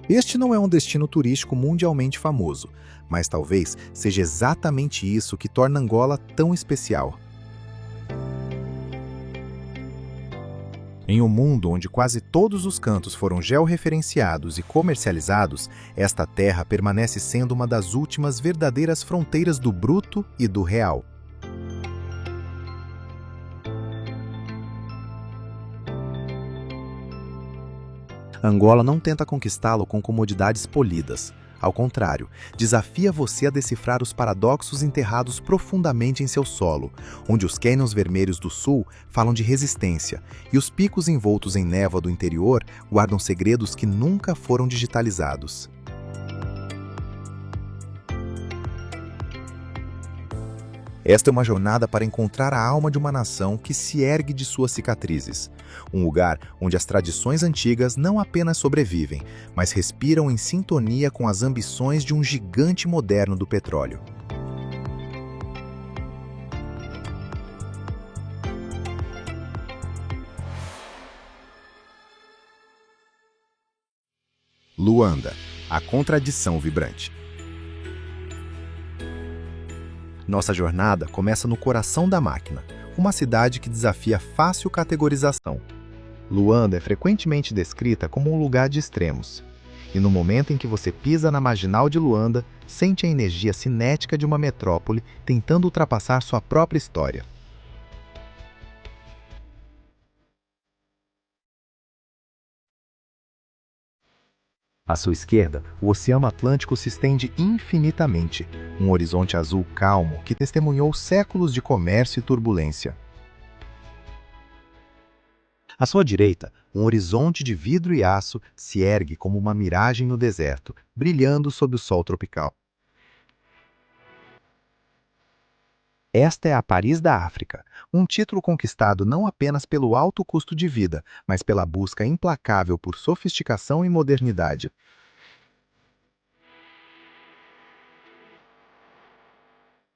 Este não é um destino turístico mundialmente famoso, mas talvez seja exatamente isso que torna Angola tão especial. Em um mundo onde quase todos os cantos foram georreferenciados e comercializados, esta terra permanece sendo uma das últimas verdadeiras fronteiras do bruto e do real. Angola não tenta conquistá-lo com comodidades polidas. Ao contrário, desafia você a decifrar os paradoxos enterrados profundamente em seu solo, onde os cânions vermelhos do sul falam de resistência e os picos envoltos em névoa do interior guardam segredos que nunca foram digitalizados. Esta é uma jornada para encontrar a alma de uma nação que se ergue de suas cicatrizes. Um lugar onde as tradições antigas não apenas sobrevivem, mas respiram em sintonia com as ambições de um gigante moderno do petróleo. Luanda, a contradição vibrante. Nossa jornada começa no coração da máquina, uma cidade que desafia fácil categorização. Luanda é frequentemente descrita como um lugar de extremos. E no momento em que você pisa na marginal de Luanda, sente a energia cinética de uma metrópole tentando ultrapassar sua própria história. À sua esquerda, o Oceano Atlântico se estende infinitamente, um horizonte azul calmo que testemunhou séculos de comércio e turbulência. À sua direita, um horizonte de vidro e aço se ergue como uma miragem no deserto, brilhando sob o sol tropical. Esta é a Paris da África, um título conquistado não apenas pelo alto custo de vida, mas pela busca implacável por sofisticação e modernidade.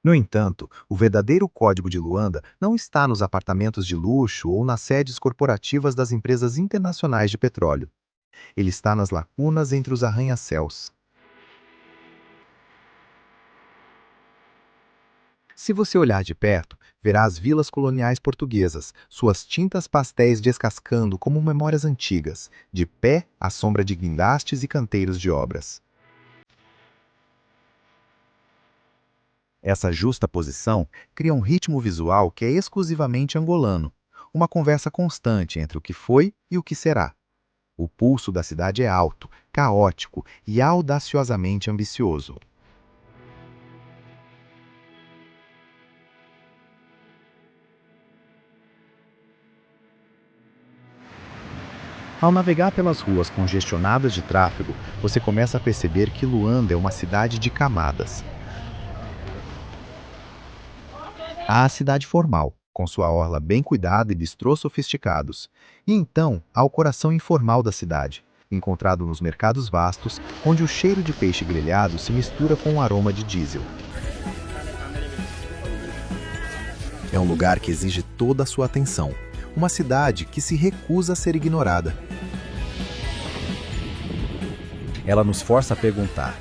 No entanto, o verdadeiro código de Luanda não está nos apartamentos de luxo ou nas sedes corporativas das empresas internacionais de petróleo. Ele está nas lacunas entre os arranha-céus. Se você olhar de perto, verá as vilas coloniais portuguesas, suas tintas pastéis descascando como memórias antigas, de pé à sombra de guindastes e canteiros de obras. Essa justa posição cria um ritmo visual que é exclusivamente angolano, uma conversa constante entre o que foi e o que será. O pulso da cidade é alto, caótico e audaciosamente ambicioso. Ao navegar pelas ruas congestionadas de tráfego, você começa a perceber que Luanda é uma cidade de camadas. Há a cidade formal, com sua orla bem cuidada e bistrôs sofisticados. E então há o coração informal da cidade, encontrado nos mercados vastos, onde o cheiro de peixe grelhado se mistura com o aroma de diesel. É um lugar que exige toda a sua atenção, uma cidade que se recusa a ser ignorada. Ela nos força a perguntar: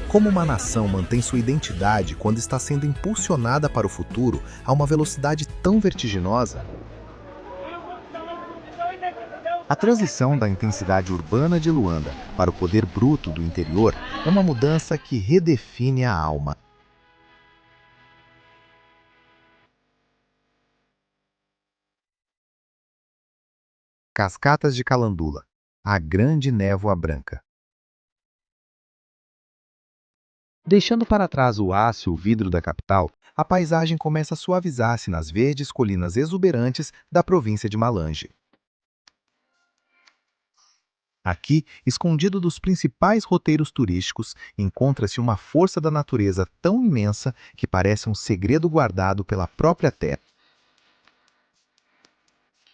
como uma nação mantém sua identidade quando está sendo impulsionada para o futuro a uma velocidade tão vertiginosa? A transição da intensidade urbana de Luanda para o poder bruto do interior é uma mudança que redefine a alma. Cascatas de Calandula, a grande névoa branca. Deixando para trás o aço e o vidro da capital, a paisagem começa a suavizar-se nas verdes colinas exuberantes da província de Malange. Aqui, escondido dos principais roteiros turísticos, encontra-se uma força da natureza tão imensa que parece um segredo guardado pela própria terra.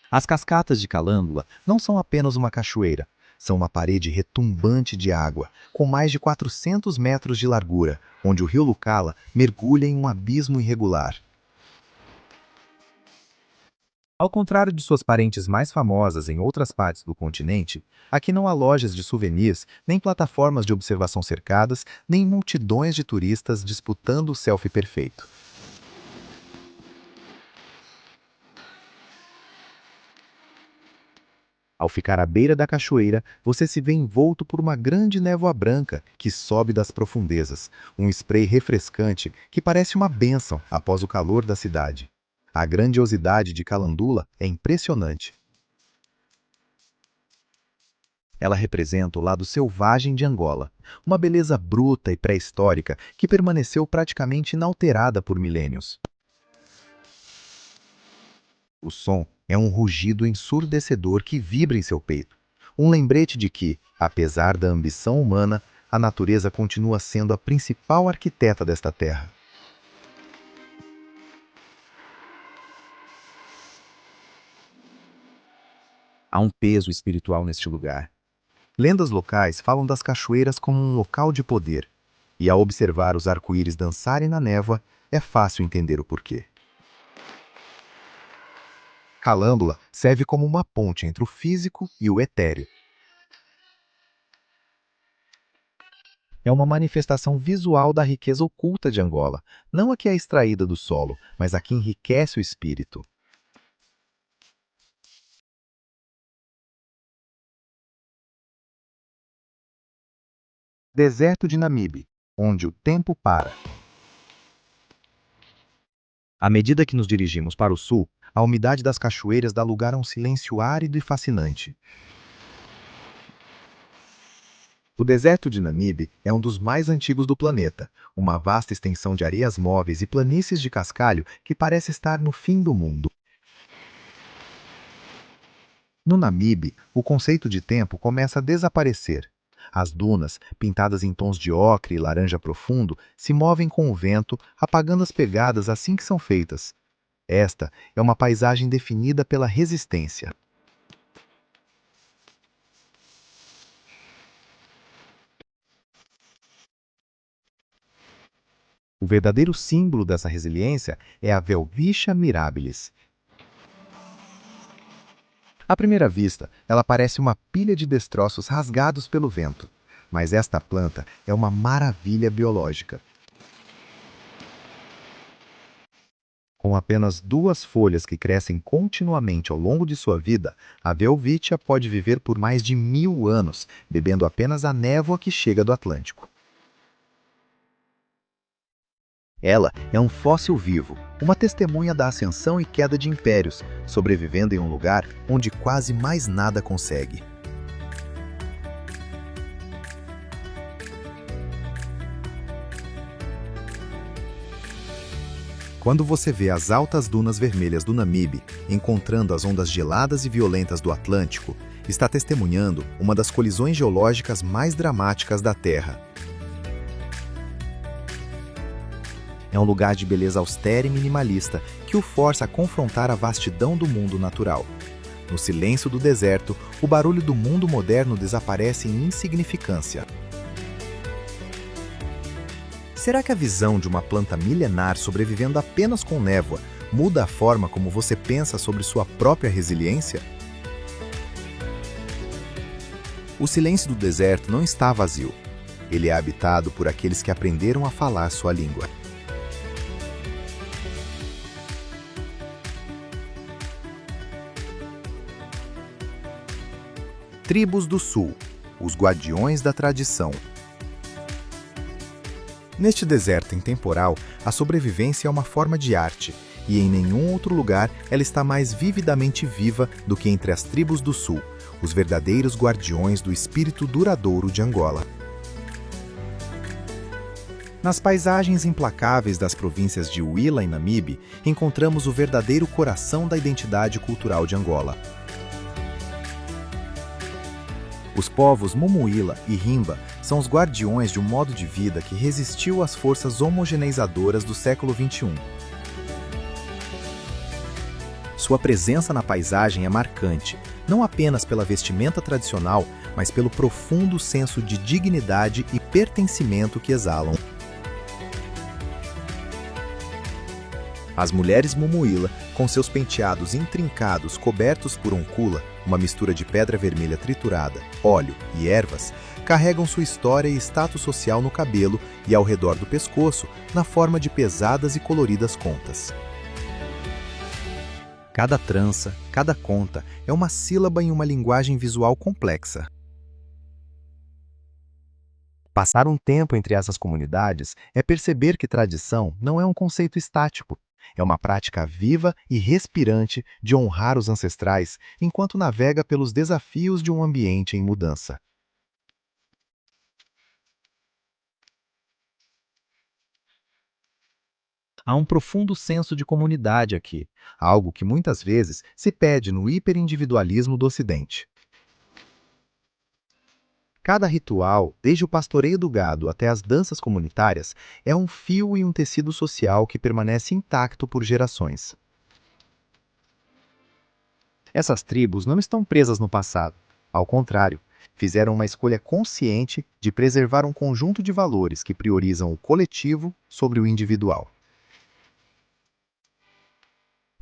As cascatas de Calândula não são apenas uma cachoeira, são uma parede retumbante de água, com mais de 400 metros de largura, onde o rio Lucala mergulha em um abismo irregular. Ao contrário de suas parentes mais famosas em outras partes do continente, aqui não há lojas de souvenirs, nem plataformas de observação cercadas, nem multidões de turistas disputando o selfie perfeito. Ao ficar à beira da cachoeira, você se vê envolto por uma grande névoa branca que sobe das profundezas, um spray refrescante que parece uma bênção após o calor da cidade. A grandiosidade de Calandula é impressionante. Ela representa o lado selvagem de Angola, uma beleza bruta e pré-histórica que permaneceu praticamente inalterada por milênios. O som é um rugido ensurdecedor que vibra em seu peito, um lembrete de que, apesar da ambição humana, a natureza continua sendo a principal arquiteta desta terra. Há um peso espiritual neste lugar. Lendas locais falam das cachoeiras como um local de poder, e ao observar os arco-íris dançarem na névoa, é fácil entender o porquê. Calâmbula serve como uma ponte entre o físico e o etéreo. É uma manifestação visual da riqueza oculta de Angola, não a que é extraída do solo, mas a que enriquece o espírito. Deserto de Namibe, onde o tempo para. À medida que nos dirigimos para o sul, a umidade das cachoeiras dá lugar a um silêncio árido e fascinante. O deserto de Namibe é um dos mais antigos do planeta, uma vasta extensão de areias móveis e planícies de cascalho que parece estar no fim do mundo. No Namibe, o conceito de tempo começa a desaparecer. As dunas, pintadas em tons de ocre e laranja profundo, se movem com o vento, apagando as pegadas assim que são feitas. Esta é uma paisagem definida pela resistência. O verdadeiro símbolo dessa resiliência é a Welwitschia mirabilis. À primeira vista, ela parece uma pilha de destroços rasgados pelo vento. Mas esta planta é uma maravilha biológica. Com apenas 2 folhas que crescem continuamente ao longo de sua vida, a Welwitschia pode viver por mais de 1000 anos, bebendo apenas a névoa que chega do Atlântico. Ela é um fóssil vivo, uma testemunha da ascensão e queda de impérios, sobrevivendo em um lugar onde quase mais nada consegue. Quando você vê as altas dunas vermelhas do Namibe encontrando as ondas geladas e violentas do Atlântico, está testemunhando uma das colisões geológicas mais dramáticas da Terra. É um lugar de beleza austera e minimalista que o força a confrontar a vastidão do mundo natural. No silêncio do deserto, o barulho do mundo moderno desaparece em insignificância. Será que a visão de uma planta milenar sobrevivendo apenas com névoa muda a forma como você pensa sobre sua própria resiliência? O silêncio do deserto não está vazio. Ele é habitado por aqueles que aprenderam a falar sua língua. Tribos do Sul, os guardiões da tradição. Neste deserto intemporal, a sobrevivência é uma forma de arte, e em nenhum outro lugar ela está mais vividamente viva do que entre as tribos do Sul, os verdadeiros guardiões do espírito duradouro de Angola. Nas paisagens implacáveis das províncias de Huila e Namibe, encontramos o verdadeiro coração da identidade cultural de Angola. Os povos Mumuíla e Himba são os guardiões de um modo de vida que resistiu às forças homogeneizadoras do século XXI. Sua presença na paisagem é marcante, não apenas pela vestimenta tradicional, mas pelo profundo senso de dignidade e pertencimento que exalam. As mulheres Mumuíla, com seus penteados intrincados cobertos por oncula, uma mistura de pedra vermelha triturada, óleo e ervas, carregam sua história e status social no cabelo e ao redor do pescoço, na forma de pesadas e coloridas contas. Cada trança, cada conta, é uma sílaba em uma linguagem visual complexa. Passar um tempo entre essas comunidades é perceber que tradição não é um conceito estático. É uma prática viva e respirante de honrar os ancestrais enquanto navega pelos desafios de um ambiente em mudança. Há um profundo senso de comunidade aqui, algo que muitas vezes se perde no hiperindividualismo do Ocidente. Cada ritual, desde o pastoreio do gado até as danças comunitárias, é um fio e um tecido social que permanece intacto por gerações. Essas tribos não estão presas no passado. Ao contrário, fizeram uma escolha consciente de preservar um conjunto de valores que priorizam o coletivo sobre o individual.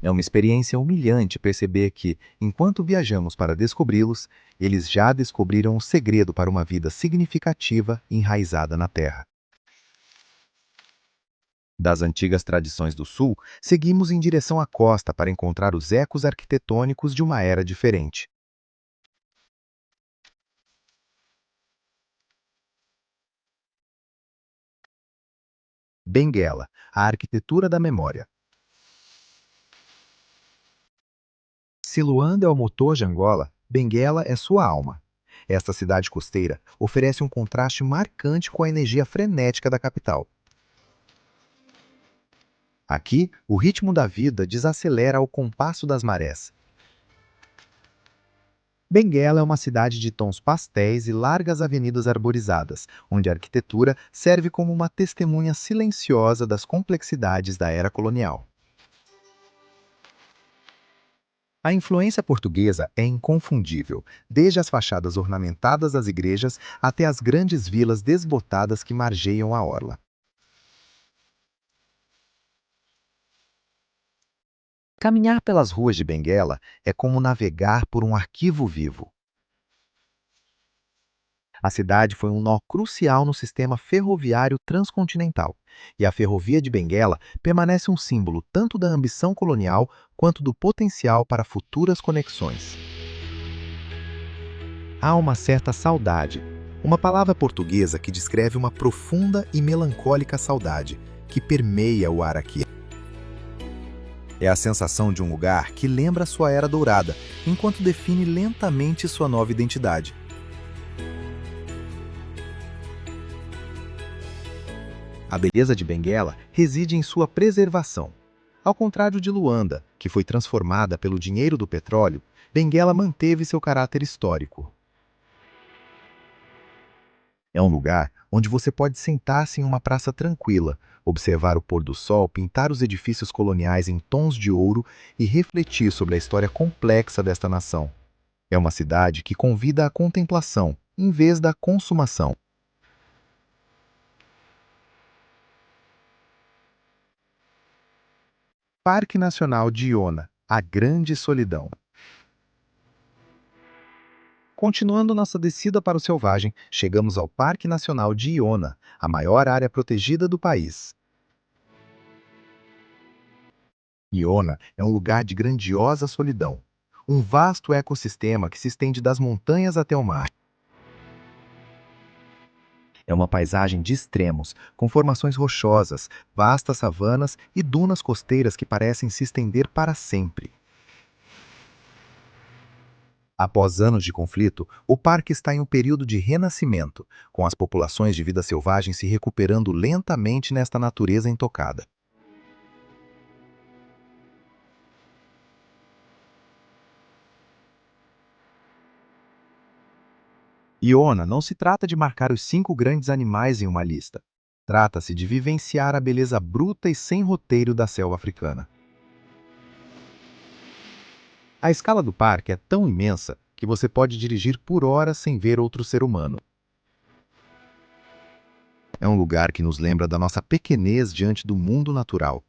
É uma experiência humilhante perceber que, enquanto viajamos para descobri-los, eles já descobriram o segredo para uma vida significativa enraizada na Terra. Das antigas tradições do Sul, seguimos em direção à costa para encontrar os ecos arquitetônicos de uma era diferente. Benguela, a arquitetura da memória. Se Luanda é o motor de Angola, Benguela é sua alma. Esta cidade costeira oferece um contraste marcante com a energia frenética da capital. Aqui, o ritmo da vida desacelera ao compasso das marés. Benguela é uma cidade de tons pastéis e largas avenidas arborizadas, onde a arquitetura serve como uma testemunha silenciosa das complexidades da era colonial. A influência portuguesa é inconfundível, desde as fachadas ornamentadas das igrejas até as grandes vilas desbotadas que margeiam a orla. Caminhar pelas ruas de Benguela é como navegar por um arquivo vivo. A cidade foi um nó crucial no sistema ferroviário transcontinental, e a ferrovia de Benguela permanece um símbolo tanto da ambição colonial quanto do potencial para futuras conexões. Há uma certa saudade, uma palavra portuguesa que descreve uma profunda e melancólica saudade que permeia o ar aqui. É a sensação de um lugar que lembra sua era dourada, enquanto define lentamente sua nova identidade. A beleza de Benguela reside em sua preservação. Ao contrário de Luanda, que foi transformada pelo dinheiro do petróleo, Benguela manteve seu caráter histórico. É um lugar onde você pode sentar-se em uma praça tranquila, observar o pôr do sol, pintar os edifícios coloniais em tons de ouro e refletir sobre a história complexa desta nação. É uma cidade que convida à contemplação, em vez da consumação. Parque Nacional de Iona, a Grande Solidão. Continuando nossa descida para o selvagem, chegamos ao Parque Nacional de Iona, a maior área protegida do país. Iona é um lugar de grandiosa solidão, um vasto ecossistema que se estende das montanhas até o mar. É uma paisagem de extremos, com formações rochosas, vastas savanas e dunas costeiras que parecem se estender para sempre. Após anos de conflito, o parque está em um período de renascimento, com as populações de vida selvagem se recuperando lentamente nesta natureza intocada. Iona não se trata de marcar os 5 grandes animais em uma lista. Trata-se de vivenciar a beleza bruta e sem roteiro da selva africana. A escala do parque é tão imensa que você pode dirigir por horas sem ver outro ser humano. É um lugar que nos lembra da nossa pequenez diante do mundo natural.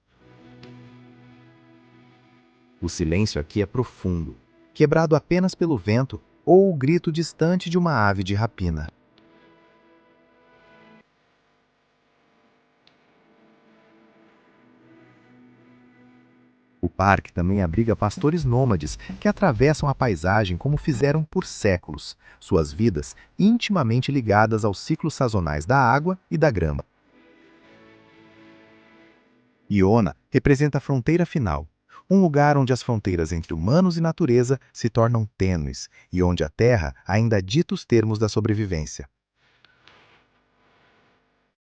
O silêncio aqui é profundo, quebrado apenas pelo vento ou o grito distante de uma ave de rapina. O parque também abriga pastores nômades que atravessam a paisagem como fizeram por séculos, suas vidas intimamente ligadas aos ciclos sazonais da água e da grama. Iona representa a fronteira final, um lugar onde as fronteiras entre humanos e natureza se tornam tênues e onde a terra ainda dita os termos da sobrevivência.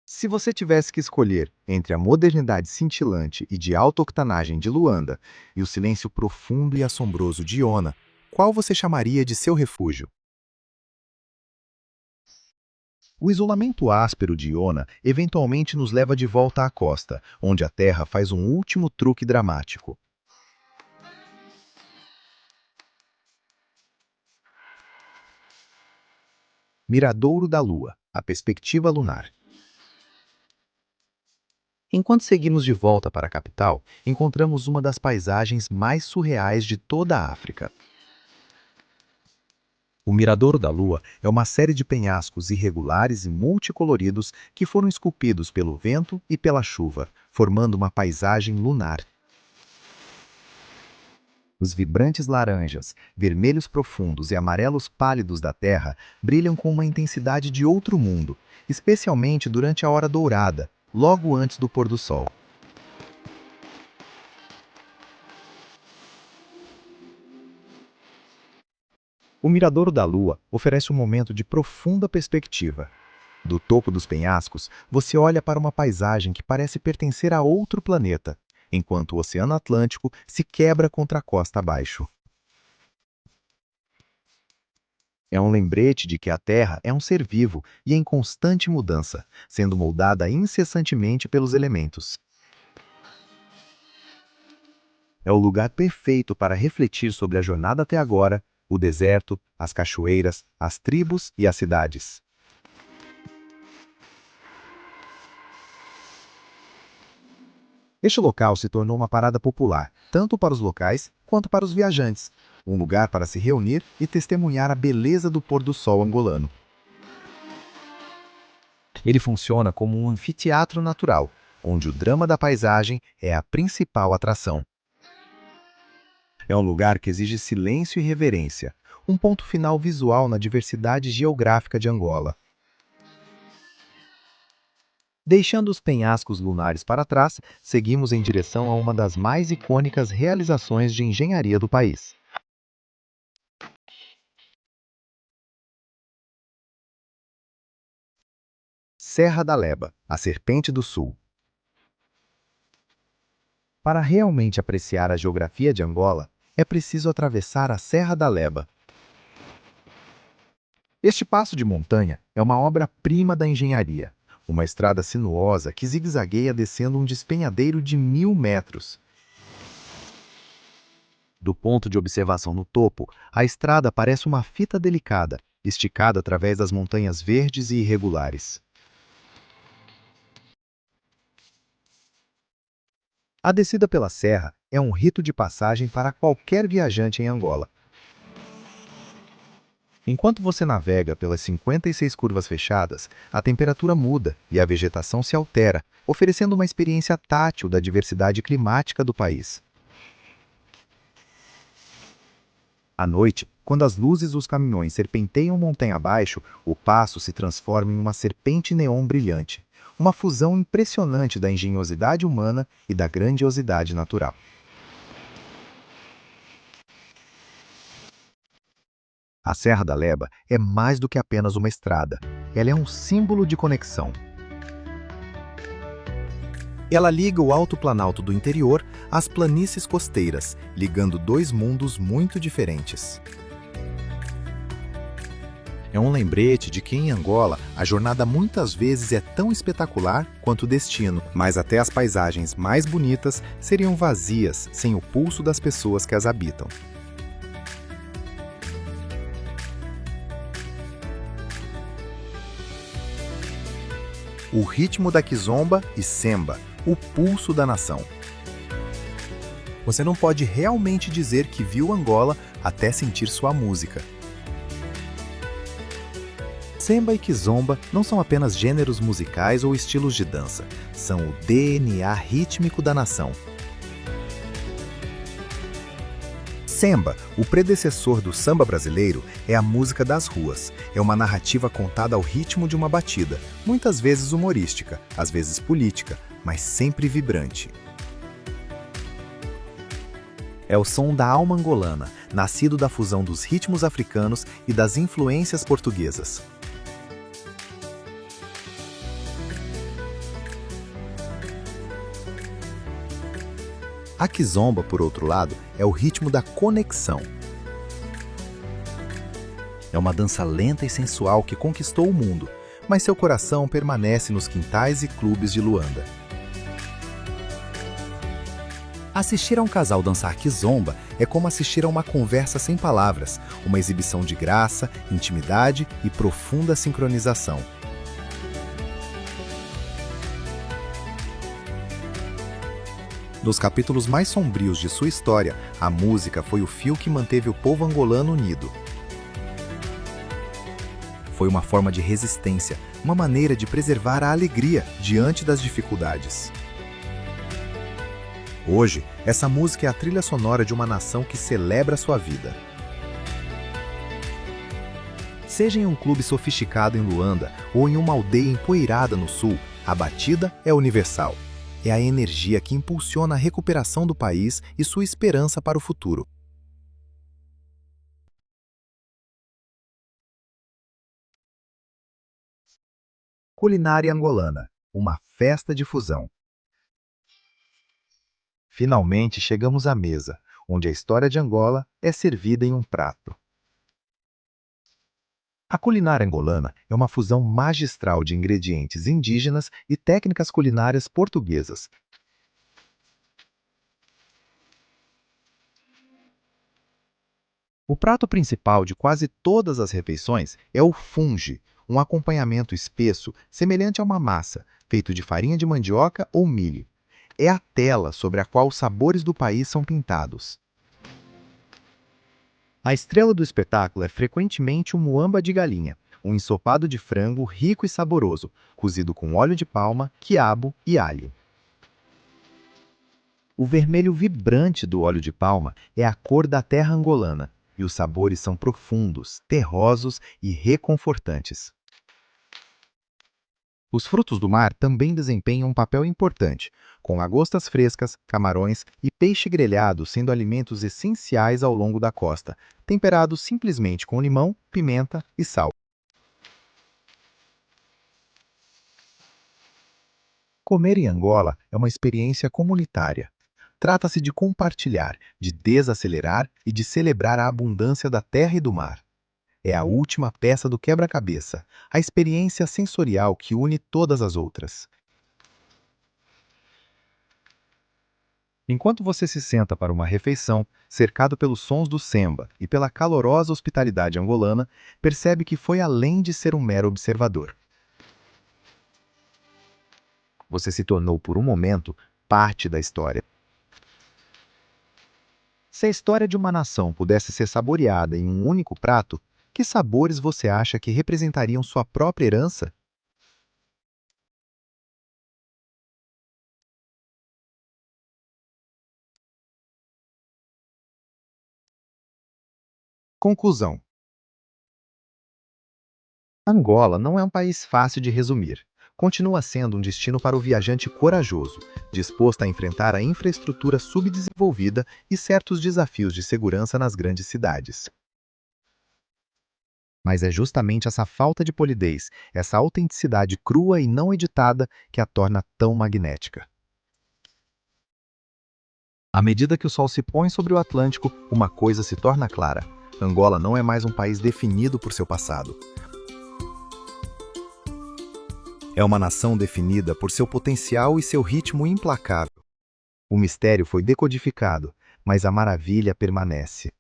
Se você tivesse que escolher entre a modernidade cintilante e de alta octanagem de Luanda e o silêncio profundo e assombroso de Iona, qual você chamaria de seu refúgio? O isolamento áspero de Iona eventualmente nos leva de volta à costa, onde a terra faz um último truque dramático. Miradouro da Lua, a perspectiva lunar. Enquanto seguimos de volta para a capital, encontramos uma das paisagens mais surreais de toda a África. O Miradouro da Lua é uma série de penhascos irregulares e multicoloridos que foram esculpidos pelo vento e pela chuva, formando uma paisagem lunar. Os vibrantes laranjas, vermelhos profundos e amarelos pálidos da Terra brilham com uma intensidade de outro mundo, especialmente durante a hora dourada, logo antes do pôr do sol. O Miradouro da Lua oferece um momento de profunda perspectiva. Do topo dos penhascos, você olha para uma paisagem que parece pertencer a outro planeta, enquanto o Oceano Atlântico se quebra contra a costa abaixo. É um lembrete de que a Terra é um ser vivo e em constante mudança, sendo moldada incessantemente pelos elementos. É o lugar perfeito para refletir sobre a jornada até agora, o deserto, as cachoeiras, as tribos e as cidades. Este local se tornou uma parada popular, tanto para os locais quanto para os viajantes, um lugar para se reunir e testemunhar a beleza do pôr do sol angolano. Ele funciona como um anfiteatro natural, onde o drama da paisagem é a principal atração. É um lugar que exige silêncio e reverência, um ponto final visual na diversidade geográfica de Angola. Deixando os penhascos lunares para trás, seguimos em direção a uma das mais icônicas realizações de engenharia do país. Serra da Leba, a Serpente do Sul. Para realmente apreciar a geografia de Angola, é preciso atravessar a Serra da Leba. Este passo de montanha é uma obra-prima da engenharia, uma estrada sinuosa que zigue-zagueia descendo um despenhadeiro de 1000 metros. Do ponto de observação no topo, a estrada parece uma fita delicada, esticada através das montanhas verdes e irregulares. A descida pela serra é um rito de passagem para qualquer viajante em Angola. Enquanto você navega pelas 56 curvas fechadas, a temperatura muda e a vegetação se altera, oferecendo uma experiência tátil da diversidade climática do país. À noite, quando as luzes dos caminhões serpenteiam montanha abaixo, o passo se transforma em uma serpente neon brilhante, uma fusão impressionante da engenhosidade humana e da grandiosidade natural. A Serra da Leba é mais do que apenas uma estrada. Ela é um símbolo de conexão. Ela liga o Alto Planalto do interior às planícies costeiras, ligando dois mundos muito diferentes. É um lembrete de que em Angola a jornada muitas vezes é tão espetacular quanto o destino, mas até as paisagens mais bonitas seriam vazias sem o pulso das pessoas que as habitam. O ritmo da Kizomba e Semba, o pulso da nação. Você não pode realmente dizer que viu Angola até sentir sua música. Semba e Kizomba não são apenas gêneros musicais ou estilos de dança, são o DNA rítmico da nação. Semba, o predecessor do samba brasileiro, é a música das ruas. É uma narrativa contada ao ritmo de uma batida, muitas vezes humorística, às vezes política, mas sempre vibrante. É o som da alma angolana, nascido da fusão dos ritmos africanos e das influências portuguesas. A Kizomba, por outro lado, é o ritmo da conexão. É uma dança lenta e sensual que conquistou o mundo, mas seu coração permanece nos quintais e clubes de Luanda. Assistir a um casal dançar Kizomba é como assistir a uma conversa sem palavras, uma exibição de graça, intimidade e profunda sincronização. Nos capítulos mais sombrios de sua história, a música foi o fio que manteve o povo angolano unido. Foi uma forma de resistência, uma maneira de preservar a alegria diante das dificuldades. Hoje, essa música é a trilha sonora de uma nação que celebra sua vida. Seja em um clube sofisticado em Luanda ou em uma aldeia empoeirada no sul, a batida é universal. É a energia que impulsiona a recuperação do país e sua esperança para o futuro. Culinária angolana, uma festa de fusão. Finalmente chegamos à mesa, onde a história de Angola é servida em um prato. A culinária angolana é uma fusão magistral de ingredientes indígenas e técnicas culinárias portuguesas. O prato principal de quase todas as refeições é o funge, um acompanhamento espesso semelhante a uma massa, feito de farinha de mandioca ou milho. É a tela sobre a qual os sabores do país são pintados. A estrela do espetáculo é frequentemente um muamba de galinha, um ensopado de frango rico e saboroso, cozido com óleo de palma, quiabo e alho. O vermelho vibrante do óleo de palma é a cor da terra angolana, e os sabores são profundos, terrosos e reconfortantes. Os frutos do mar também desempenham um papel importante, com lagostas frescas, camarões e peixe grelhado sendo alimentos essenciais ao longo da costa, temperados simplesmente com limão, pimenta e sal. Comer em Angola é uma experiência comunitária. Trata-se de compartilhar, de desacelerar e de celebrar a abundância da terra e do mar. É a última peça do quebra-cabeça, a experiência sensorial que une todas as outras. Enquanto você se senta para uma refeição, cercado pelos sons do semba e pela calorosa hospitalidade angolana, percebe que foi além de ser um mero observador. Você se tornou por um momento parte da história. Se a história de uma nação pudesse ser saboreada em um único prato, que sabores você acha que representariam sua própria herança? Conclusão. Angola não é um país fácil de resumir. Continua sendo um destino para o viajante corajoso, disposto a enfrentar a infraestrutura subdesenvolvida e certos desafios de segurança nas grandes cidades. Mas é justamente essa falta de polidez, essa autenticidade crua e não editada, que a torna tão magnética. À medida que o sol se põe sobre o Atlântico, uma coisa se torna clara: Angola não é mais um país definido por seu passado. É uma nação definida por seu potencial e seu ritmo implacável. O mistério foi decodificado, mas a maravilha permanece.